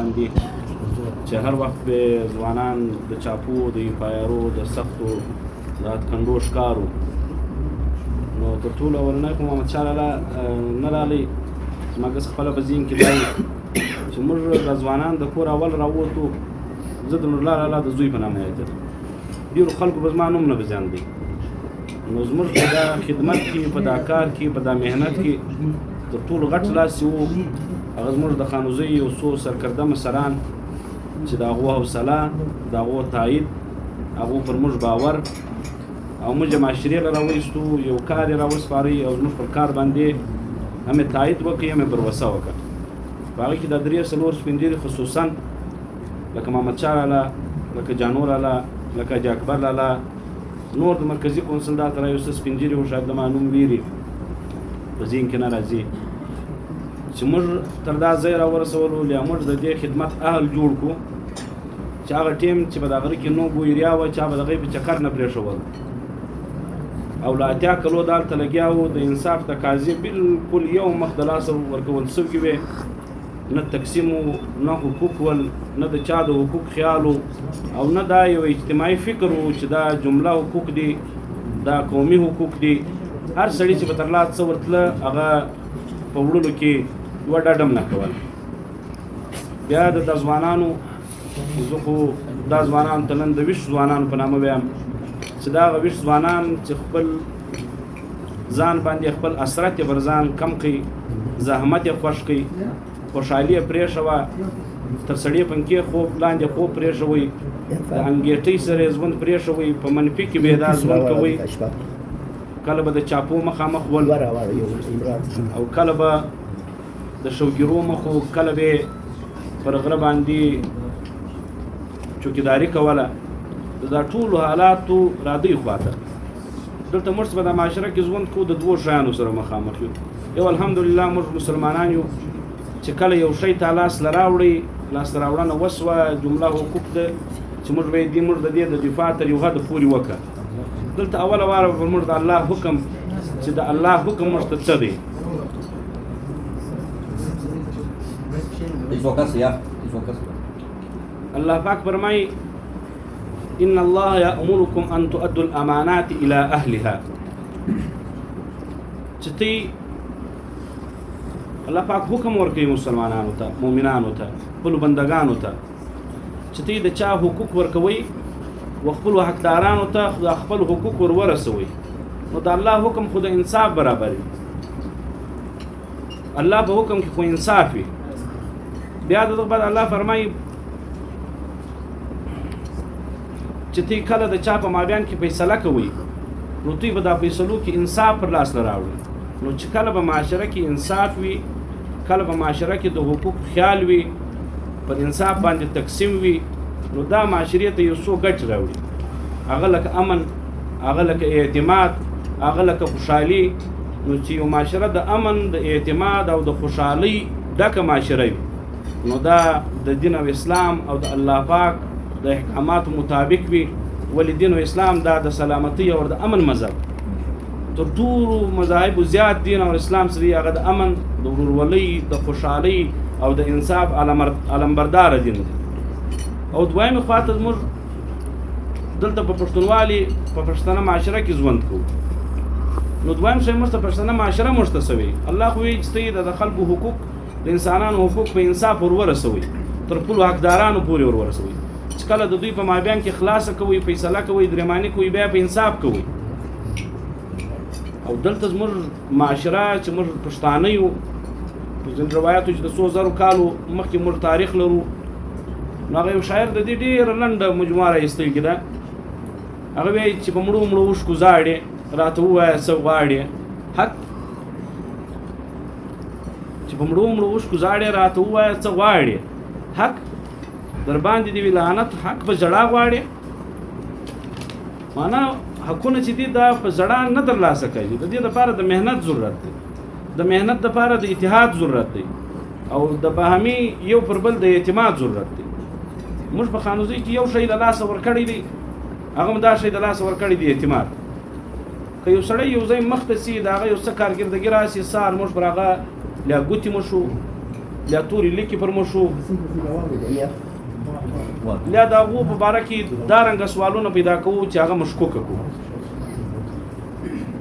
باندې چې هر وخت به ځوانان د چاپو د ایمپایرو د سختو د اتکنډو ښکارو. نو تر ټولو اولنی خو محمدشاه لالا نه رالی، زما ګس خپله په ذهن کې دا چې موږ د ځوانان د کور اول راووتو، زه د نورالله لالا د زوی په نامه یادېدم، ډېرو خلکو به زما نوم نه به زیان دی. نو زموږ په دا خدمت کې، په دا کار کې، په دا محنت کې تر ټولو غټ لاس چې و هغه زموږ د خانوزۍ یو څو سرکرده مشران چې د هغو حوصله، د هغو تایید، هغو پر موږ باور او موږ معاشرې له راوایستو، یو کار یې راوسپارئ او زموږ پر کار باندې هم یې تایید وکړئ، هم یې بروسه وکړه. په هغې کې دا 3-4 سپین ږیري خصوصا لکه محمدشاه لالا، لکه جانو لالا، لکه حاجي اکبر لالا، نور د مرکزي کونسل دا تر یو څه سپین ږیري و، شاید د ما نوم ویري په ذهن کې نه راځي، چې موږ تر دا ځای راورسولو، یا موږ د دې خدمت اهل جوړ کړو چې هغه ټیم چې په دغه کې نو ګویریا وه، چا به د هغې په چکر نه پرېښول او له 80 کلو دالته لګیا وو. د انصاف تقاضې بلکل یو مخ د لاسه ورکول سوي وې، نه تقسیم و، نه حقوق ول، نه د چا د حقوق خیال و، او نه دا یو اجتماعي فکر و چې دا جمله حقوق دي، دا قومي حقوق دي. هر سړي چې به تر لاس څه ورتله هغه په وړلو کې یوه ډډه هم نه کول. بیا د ځوانانو، زه خو دا ځوانانو ته نن د ویښ ځوانانو په نامه وایم چې دا هغه ویښ ځوانان چې خپل ځان باندې خپل اثرت یې پر ځان کم کړي، زحمت یې خوښ کړي، خوشحالي یې پرېښوه، تر سړي پنکې خوب لاندې خوب پرېښوئ، د انګېټۍ سره یې ژوند پرېښوئ، په منفي کې به یې دا ژوند کوئ، کله به د چاپو مخامخ ول او کله به د شوګیرو مخ و، کله به یې پر غره باندې چوکیداري کوله. د دا ټولو حالاتو رادی خواته دلته موږ په د معاشره کې ژوند کوو د 2 شیانو سره مخامخ یو. یو الحمدلله موږ مسلمانان یو چې کله یو شی ته لاس راوړي، لاسته راوړنه وسوه، جمله حقوق ده چې موږ باید دې موږ د دې د دفاع تر یو حد پورې وکړه. دلته اوله واره پر موږ د الله حکم چې د الله حکم موږ ته څه دی. الله پاک فرمایي ان الله یأمرکم ان تؤدوا الامانات الى اهلها، چې تی الله پاک حکم ورکوي مسلمانانو ته، مؤمنانو ته، خپلو بندګانو ته چې تی د چا حقوق ورکوئ و خپلو حقدارانو ته خپل حقوق ورسوئ. نو د الله حکم خو د انصاف برابر وي، الله په حکم کې خو انصاف وي. بیا دغه بعد الله فرمایي چې تی کله د چا په مابین کې فیصله کوئ نو دوی به دا فیصلو کې انصاف پر لاس راوړي. نو چې کله به معاشره کې انصاف وي، کله به معاشره کې د حقوق خیال وي، پر انصاف باندې تقسیم وي، نو دا معاشرې ته یو څو ګټې راوړي. هغه لکه امن، هغه لکه اعتماد، هغه لکه خوشحالي. نو چې یو معاشره د امن، د اعتماد او د خوشحالۍ ډکه معاشره وي، نو دا د دین او اسلام او د الله پاک د احکاماتو مطابق وي. ولې دین او اسلام دا د سلامتۍ او د امن مذهب، تر ټولو مذاهبو زیات دین او اسلام سره هغه د امن، د ورورولۍ، د خوشحالۍ او د انصاف علمبرداره دین دی. او دویمې خواته زموږ دلته په پښتونوالي، په پښتنه معاشره کې ژوند کوو. نو دویم شی موږ ته پښتنه معاشره موږ ته څه وایي. الله خو وایي چې د خلکو حقوق، د انسانانو حقوق په انصاف ورسوئ، تر خپلو حقدارانو پورې ورسوئ. چې کله د دوی په مابین کې خلاصه کوئ، فیصله کوئ، درېماني کوئ، بیا په انصاف کوئ. او دلته زموږ معاشره چې موږ پښتانه یو، په ځینو روایاتو چې د 100,000 کالو مخکې موږ تاریخ لرو. نو هغه یو شاعر د دې ډېره لنډه مجموعه راایستلې ده. هغه وایي چې په مړو مړو اوښکو زاړې، راته ووایه څه غواړې حق، چې په مړو مړو اوښکو زاړې، راته ووایه څه غواړې حق، در باندې دې وي لعنت، حق په ژړا غواړې. معنا حقونه چې دي دا په ژړا نه ترلاسه کوي. د دې لپاره د محنت ضرورت دی، د محنت لپاره د اتحاد ضرورت دی، او د باهمي یو پر بل د اعتماد ضرورت دی. موږ په خانوزۍ کې یو شی له لاسه ورکړی دی، هغه هم دا شی د لاسه ورکړی دی اعتماد. که یو سړی یو ځای مخ ته سي، د هغه یو څه کارګردګي راسي، سهار موږ پر هغه له ګوتې مو شو، بیا تورې لیکې پر موږ شو بیا د هغو په باره کې دا رنګه سوالونه پیدا کوو چې هغه مشکوکه کړو.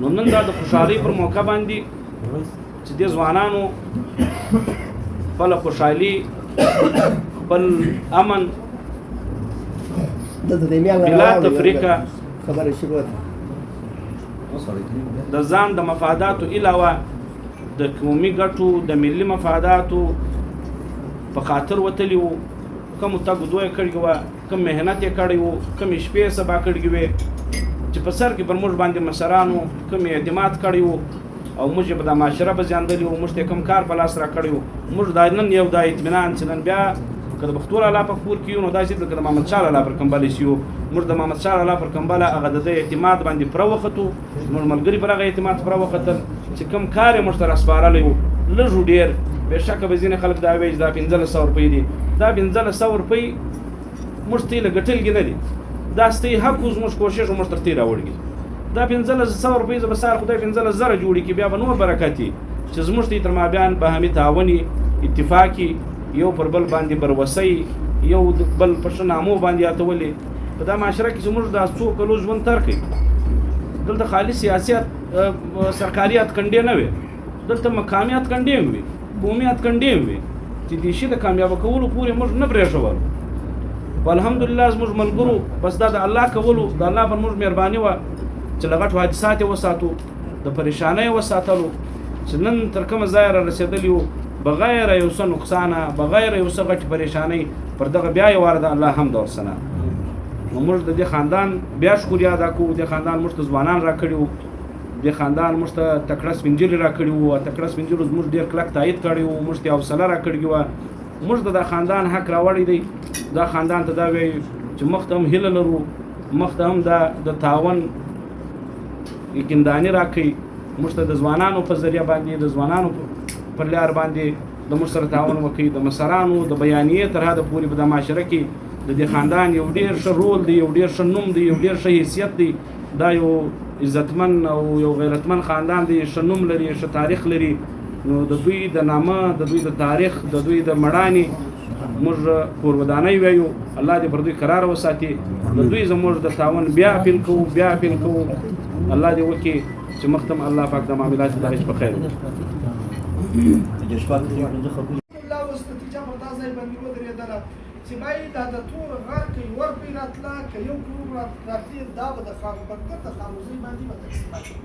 نو نن دا د خوشحالۍ پر موقع باندې چې دې ځوانانو خپله خوشحالي خپل امن بلا تفریقه د ځان د مفاداتو علاوه د قومي ګټو د ملي مفاداتو په خاطر وتلي وو. کوم تګ دوی کړی وو، کوم مهنت یې کړی وو، کوم شپې سبا کړی وې چې په سر کې پر موږ باندې مسرانو کوم اعتماد کړی وو او موږ په د معاشره په ځاندلی وو، موږ ته کوم کار په لاس را کړی وو. موږ دا نن یو دا اطمینان چې نن بیا که د بختور الله په کور کې یو نو داسې لکه د محمد شاه الله پر کمبلې شي یو. موږ د محمد شاه الله پر کمبله هغه د اعتماد باندې پوره وختو، زموږ ملګري پر هغه اعتماد پوره وختل چې کوم کار یې موږ ته راسپارلی وو لږ و ډېر. بېشکه به ځینې خلک دا وایي چې دا 1500 روپۍ دي. دا 1500 روپۍ موږ ته یې له ګټلګې نه دي، دا ستاسې حق و، زموږ کوشش موږ تر تې راوړي. دا 1500 روپۍ زه به سهار خدای 15000 جوړي کړي، بیا به نور برکت وي چې زموږ ته یې تر مابیان باهمي تعاون اتفاق یو پر بل باندې بروسۍ یو بل په ښه نامو باندې یادولې. په دا معاشره کې زموږ دا څو کلو ژوند تر کوي. دلته خالي سیاسیت سرکاریات کنډې نه وي، دلته مقامیات کنډې هم وي، قومیات کنډې هم وي چې دې شي د کامیابه کولو پورې موږ نه پرېښول. په الحمدلله زموږ ملګرو بس دا د الله کولو، د الله پر موږ مهرباني وه چې له غټو حادثات یې وساتو، د پریشانۍ یې وساتلو چې نن تر کومه ځایه را رسېدلي وو بغیر یو څه نقصانه، بغیر یو څه غټې پریشانۍ. پر دغه بیا یې واره د الله حمد او ثنا. نو موږ د دې خاندان بیا شکریا ادا کوو. دې خاندان موږ ته ځوانان راکړي وو، دې خاندان موږ ته تکړه سپین ږیري راکړي وو، تکړه سپین ږیرو زموږ ډېر کلک تایید کړی وو، موږ ته حوصله راکړې وه. موږ ته دا خاندان حق راوړی دی. دا خاندان ته دا وایي چې مخ ته هم هیله لرو، مخ ته هم د تعاون یقینداني راکوي. موږ ته د ځوانانو په ذریعه باندې، د ځوانانو پر لار باندې د موږ سره تعاون وکړي. د مسرانو د بیانیې تر حده پورې په د معاشره کې د دې خاندان یو ډېر ښه رول دی، یو ډېر ښه نوم دی، یو ډېر ښه حیثیت دی. دا یو عزتمن او یو غیرتمن خاندان دی، ښه نوم لري، ښه تاریخ لري. نو د دوی د نامه، د دوی د تاریخ، د دوی د مړانې موږ کورودانۍ وایو. الله دې پر دوی قرار وساتي. د دوی زموږ د تعاون بیا اپیل کوو، بیا اپیل کوو. الله دې وکړي چې مختم الله پاک د معاملات د هیڅ په خیر وکړي. الله اوس نتیجه په دا ځای باندې ودرېدله چې باید دا د تور غر کې ورپې راتله که یو کور راتلې دا به د بنګر د خانوزۍ باندې به تقسیمېږي،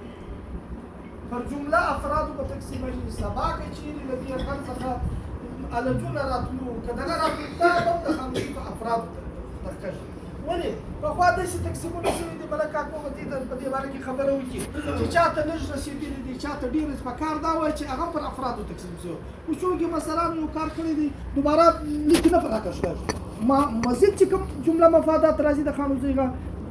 پر جمله افرادو به تقسیمېږي. سبا که چېرې له دې غر څخه الجونه راتلو که دغه راتلو دا به د خانوزۍ په افرادو ترکشي. ولې پخوا داسې تقسیمونه شوي دي، ملک کاکو به دې ته په دې باره کې خبره وکړي چې چاته لږ رسېدلي دي، چاته ډېر په کار دا وایي چې هغه پر افرادو تقسیم شوی. خو چونکې مثلا یو کار کړی دی دوباره لیکې نه په راکشته مزید چې کوم جمله مفادات راځي د خانوزۍ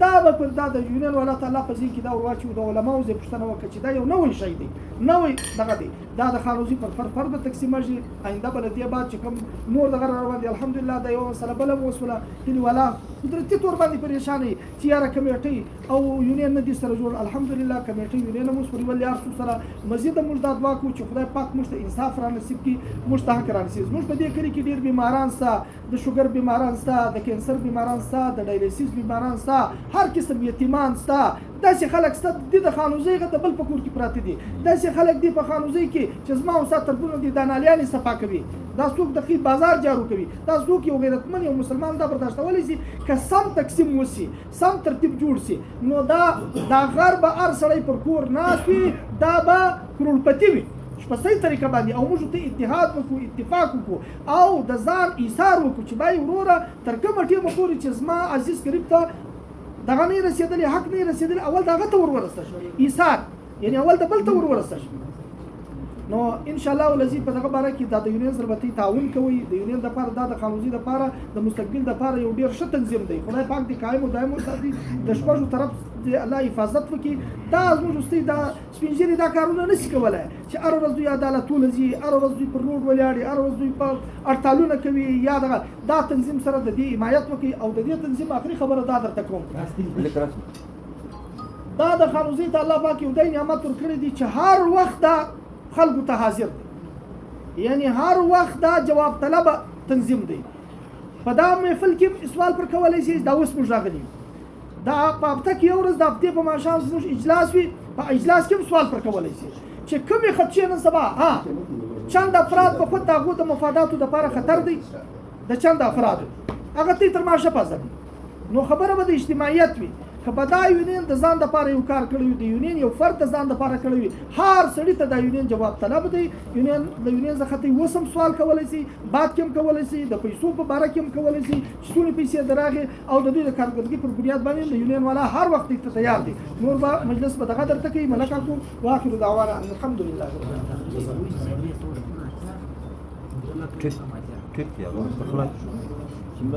دا به پر دا د یونین والا تعالی په ځای کې دا ورواچوي. د علماو ځای پوښتنه وکړه چې دا یو نوی شی دی، نوی دغه دی، دا د خانوزۍ پر فرد به تقسیمېږي. آینده به له دې بعد چې کوم نور دغه را باندې الحمدلله دا یوه مسله بله وسوله هیلې والا قدرتي طور باندې پریشان وي چې یاره کمیټۍ او یونین نه دي سره جوړ. الحمدلله کمیټۍ یونین هم وسپړي، ولې هر څوک سره مزید موږ دا دعا کوو چې خدای پاک موږ ته انصاف را نصیب کړي، موږ ته حق را نصیب. زموږ په دې کلي کې ډېر بیماران شته، د شوګر بیماران شته، د کینسر بیماران شته، د ډایلیسیس بیماران شته، هر قسم یتیمان شته. داسې خلک شته دي د خانوزۍ د بل په کور کې پراته دي. داسې خلک دي په خانوزۍ کې چې زما او ستا تربونه دي دا نالیانې صفا کوي، دا څوک د خپل بازار جارو کوي، دا څوک یو غیرتمن یو مسلمان دا برداشتولی شي که سم تقسیم وشي، سم ترتیب جوړ شي، نو دا غر به هر سړی پر کور ناست وي، دا به کروڑپتی وي په صحیح طریقه باندې. او موږ ته اتحاد وکړو، اتفاق وکړو او د ځان ایثار وکړو چې بای وروره تر کومه ټیمه پورې چې زما عزیز قریب ته دغه نه رسېدلی، حق نه رسېدلی، اول د هغه ته ورسته شو ایثار، یعنې اول د بل ته ورسته شو. نو ان شاء الله ولذي په دغه باره کې دا د یونین سره به تعاون کوي. د یونین دپاره دا د خانوزۍ دپاره د مستقبل دپاره یو ډېر ښه تنظیم دی. خدای پاک دې قایم و دایم وساتي، د شپږو طرف دې الله حفاظت وکړي. دا زموږ وروستۍ دا سپین ږیري دا کارونه نه شي کولی چې هره ورځ دوی عدالتونه ځي، هره ورځ دوی پر روډ ولاړې، هره ورځ دوی په هړتالونه کوي یا دغه. دا تنظیم سره د دې حمایت وکړي. او د دې تنظیم آخري خبره دا درته کوم، دا د خانوزۍ ته الله پاک یو دی نعمت ورکړی دی چې هر وخت دا خلکو ته حاضر دی. یعنی هر وخت دا جواب طلب تنظیم دی په دا محفل کې سوال پر کولای شي دا اوس موږ راغلي دا په هفته کې یو ورځ د هفتې په ماښام زموږ اجلاس وي په اجلاس کې هم سوال پر کولای شي چې کومې خدشې نن سبا چند افراد په خود د هغو د مفاداتو دپاره خطر دی د چند افرادو هغه تی تر ماشه پازه دی نو خبره به د اجتماعیت وي که به دا یونین د ځان دپاره یو کار کړی وي د یونین یو فرد د ځان دپاره کړی وي هر سړي ته دا یونین جواب طلب دی یونین د یونین څخه ته اوس هم سوال کولی شي بعد کې هم کولی شي د پیسو په باره کې هم کولی شي چې څومره پیسې د راغې او د دوی د کارکردګي پر بنیاد باندې د یونین والا هر وخت ته تیار دی نور به مجلس به دغه درته کوي ملک اکو واخر دعوانا الحمدلله Türk ya. Bakın. Kim